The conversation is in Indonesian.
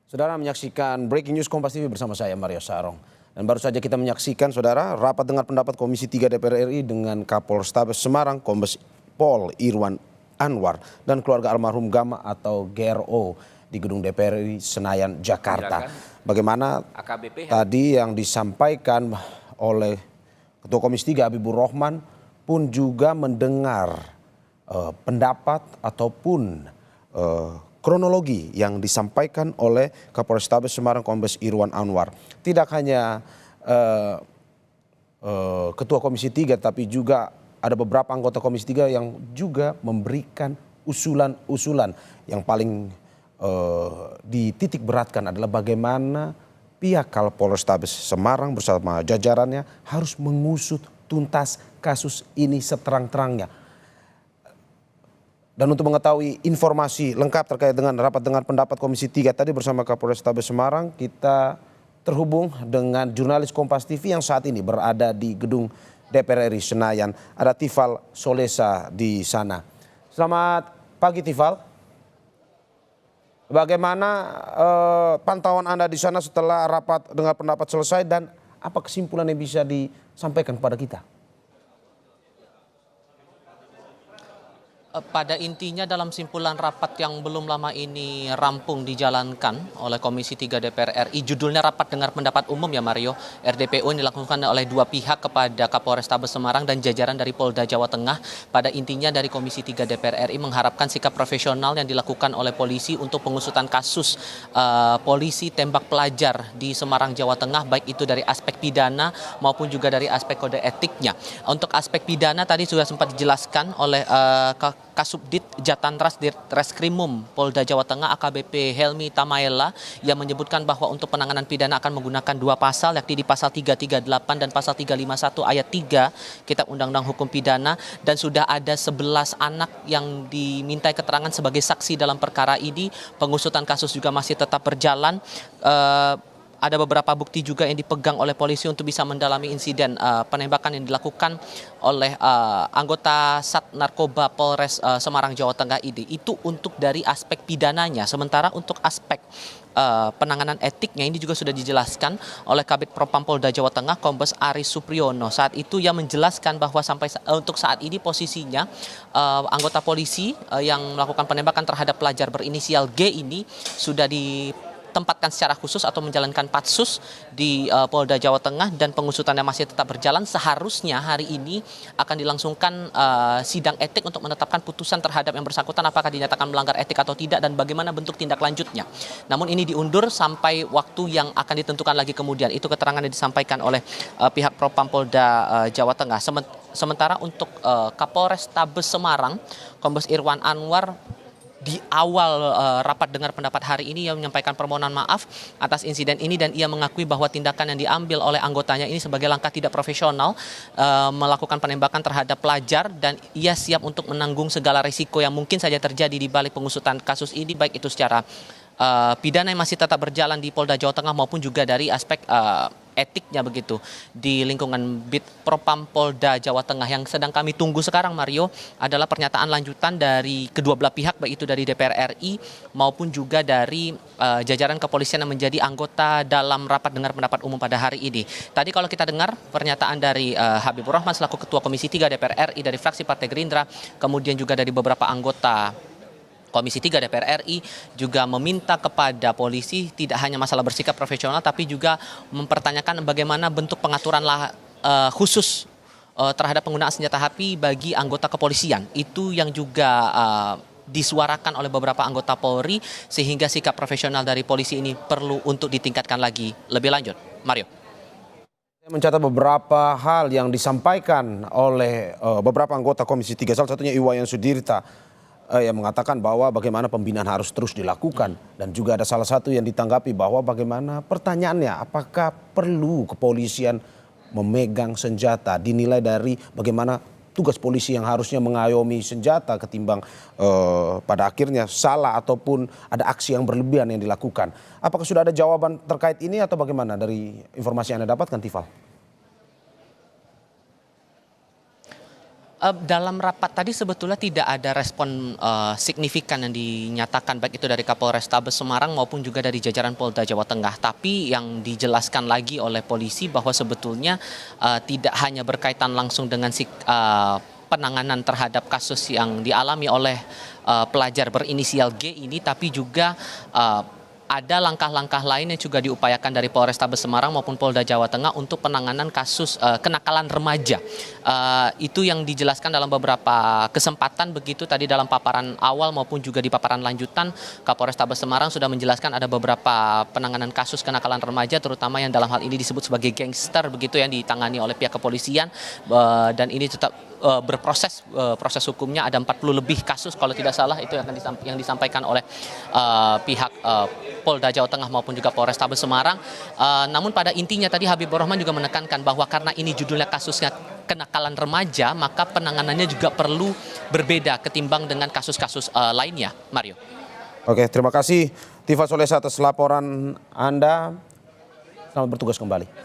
Saudara menyaksikan Breaking News Kompas TV bersama saya Mario Sarong. Dan baru saja kita menyaksikan saudara rapat dengar pendapat Komisi 3 DPR RI dengan Kapolrestabes Semarang Kombes Pol Irwan Anwar dan keluarga almarhum Gama atau GRO di gedung DPR RI Senayan, Jakarta. Bagaimana tadi yang disampaikan oleh Ketua Komisi 3 Habibur Rahman pun juga mendengar pendapat ataupun kronologi yang disampaikan oleh Kapolrestabes Semarang Kombes Irwan Anwar. Tidak hanya Ketua Komisi 3 tapi juga ada beberapa anggota Komisi 3 yang juga memberikan usulan-usulan. Yang paling dititik beratkan adalah bagaimana pihak Kapolrestabes Semarang bersama jajarannya harus mengusut tuntas kasus ini seterang-terangnya. Dan untuk mengetahui informasi lengkap terkait dengan rapat dengar pendapat Komisi 3 tadi bersama Kapolrestabes Semarang, kita terhubung dengan jurnalis Kompas TV yang saat ini berada di gedung DPR RI Senayan. Ada Tifal Solesa di sana. Selamat pagi Tifal. Bagaimana pantauan Anda di sana setelah rapat dengar pendapat selesai dan apa kesimpulan yang bisa disampaikan kepada kita? Pada intinya dalam simpulan rapat yang belum lama ini rampung dijalankan oleh Komisi 3 DPR RI, judulnya Rapat Dengar Pendapat Umum ya Mario, RDPU yang dilakukan oleh dua pihak kepada Kapolrestabes Semarang dan jajaran dari Polda Jawa Tengah. Pada intinya dari Komisi 3 DPR RI mengharapkan sikap profesional yang dilakukan oleh polisi untuk pengusutan kasus polisi tembak pelajar di Semarang, Jawa Tengah, baik itu dari aspek pidana maupun juga dari aspek kode etiknya. Untuk aspek pidana tadi sudah sempat dijelaskan oleh Kasubdit Jatantras Ditreskrimum Polda Jawa Tengah AKBP Helmi Tamaela yang menyebutkan bahwa untuk penanganan pidana akan menggunakan dua pasal, yakni di pasal 338 dan pasal 351 ayat 3 Kitab Undang-Undang Hukum Pidana, dan sudah ada 11 anak yang dimintai keterangan sebagai saksi dalam perkara ini. Pengusutan kasus juga masih tetap berjalan. Ada beberapa bukti juga yang dipegang oleh polisi untuk bisa mendalami insiden penembakan yang dilakukan oleh anggota Sat Narkoba Polres Semarang, Jawa Tengah ini. Itu untuk dari aspek pidananya. Sementara untuk aspek penanganan etiknya ini juga sudah dijelaskan oleh Kabid Propam Polda Jawa Tengah Kombes Aris Supriyono. Saat itu ia menjelaskan bahwa sampai untuk saat ini posisinya anggota polisi yang melakukan penembakan terhadap pelajar berinisial G ini sudah ditempatkan secara khusus atau menjalankan patsus di Polda Jawa Tengah dan pengusutannya masih tetap berjalan. Seharusnya hari ini akan dilangsungkan sidang etik untuk menetapkan putusan terhadap yang bersangkutan apakah dinyatakan melanggar etik atau tidak dan bagaimana bentuk tindak lanjutnya. Namun ini diundur sampai waktu yang akan ditentukan lagi kemudian. Itu keterangan yang disampaikan oleh pihak Propam Polda Jawa Tengah. Sementara untuk Kapolrestabes Semarang, Kombes Irwan Anwar di awal rapat dengar pendapat hari ini ia menyampaikan permohonan maaf atas insiden ini dan ia mengakui bahwa tindakan yang diambil oleh anggotanya ini sebagai langkah tidak profesional melakukan penembakan terhadap pelajar, dan ia siap untuk menanggung segala risiko yang mungkin saja terjadi di balik pengusutan kasus ini, baik itu secara pidana yang masih tetap berjalan di Polda Jawa Tengah maupun juga dari aspek etiknya begitu di lingkungan Bid Propam Polda Jawa Tengah. Yang sedang kami tunggu sekarang Mario adalah pernyataan lanjutan dari kedua belah pihak, baik itu dari DPR RI maupun juga dari jajaran kepolisian yang menjadi anggota dalam rapat dengar pendapat umum pada hari ini. Tadi kalau kita dengar pernyataan dari Habibur Rahman selaku Ketua Komisi 3 DPR RI dari fraksi Partai Gerindra, kemudian juga dari beberapa anggota Komisi 3 DPR RI juga meminta kepada polisi tidak hanya masalah bersikap profesional tapi juga mempertanyakan bagaimana bentuk pengaturan khusus terhadap penggunaan senjata api bagi anggota kepolisian. Itu yang juga disuarakan oleh beberapa anggota Polri, sehingga sikap profesional dari polisi ini perlu untuk ditingkatkan lagi lebih lanjut. Mario. Saya mencatat beberapa hal yang disampaikan oleh beberapa anggota Komisi 3, salah satunya Iwayan Sudirta yang mengatakan bahwa bagaimana pembinaan harus terus dilakukan, dan juga ada salah satu yang ditanggapi bahwa bagaimana pertanyaannya apakah perlu kepolisian memegang senjata, dinilai dari bagaimana tugas polisi yang harusnya mengayomi senjata ketimbang pada akhirnya salah ataupun ada aksi yang berlebihan yang dilakukan. Apakah sudah ada jawaban terkait ini atau bagaimana dari informasi yang Anda dapatkan, Tifal? Dalam rapat tadi sebetulnya tidak ada respon signifikan yang dinyatakan baik itu dari Kapolrestabes Semarang maupun juga dari jajaran Polda Jawa Tengah. Tapi yang dijelaskan lagi oleh polisi bahwa sebetulnya tidak hanya berkaitan langsung dengan penanganan terhadap kasus yang dialami oleh pelajar berinisial G ini, tapi juga ada langkah-langkah lain yang juga diupayakan dari Polrestabes Semarang maupun Polda Jawa Tengah untuk penanganan kasus kenakalan remaja. Itu yang dijelaskan dalam beberapa kesempatan begitu tadi dalam paparan awal maupun juga di paparan lanjutan. Kapolrestabes Semarang sudah menjelaskan ada beberapa penanganan kasus kenakalan remaja terutama yang dalam hal ini disebut sebagai gangster begitu yang ditangani oleh pihak kepolisian, dan ini tetap berproses, proses hukumnya ada 40 lebih kasus kalau tidak salah itu yang disampaikan oleh pihak Polda Jawa Tengah maupun juga Polrestabes Semarang. Namun pada intinya tadi Habibur Rahman juga menekankan bahwa karena ini judulnya kasusnya kenakalan remaja, maka penanganannya juga perlu berbeda ketimbang dengan kasus-kasus lainnya. Mario. Oke, terima kasih Tifa Solesa atas laporan Anda. Selamat bertugas kembali.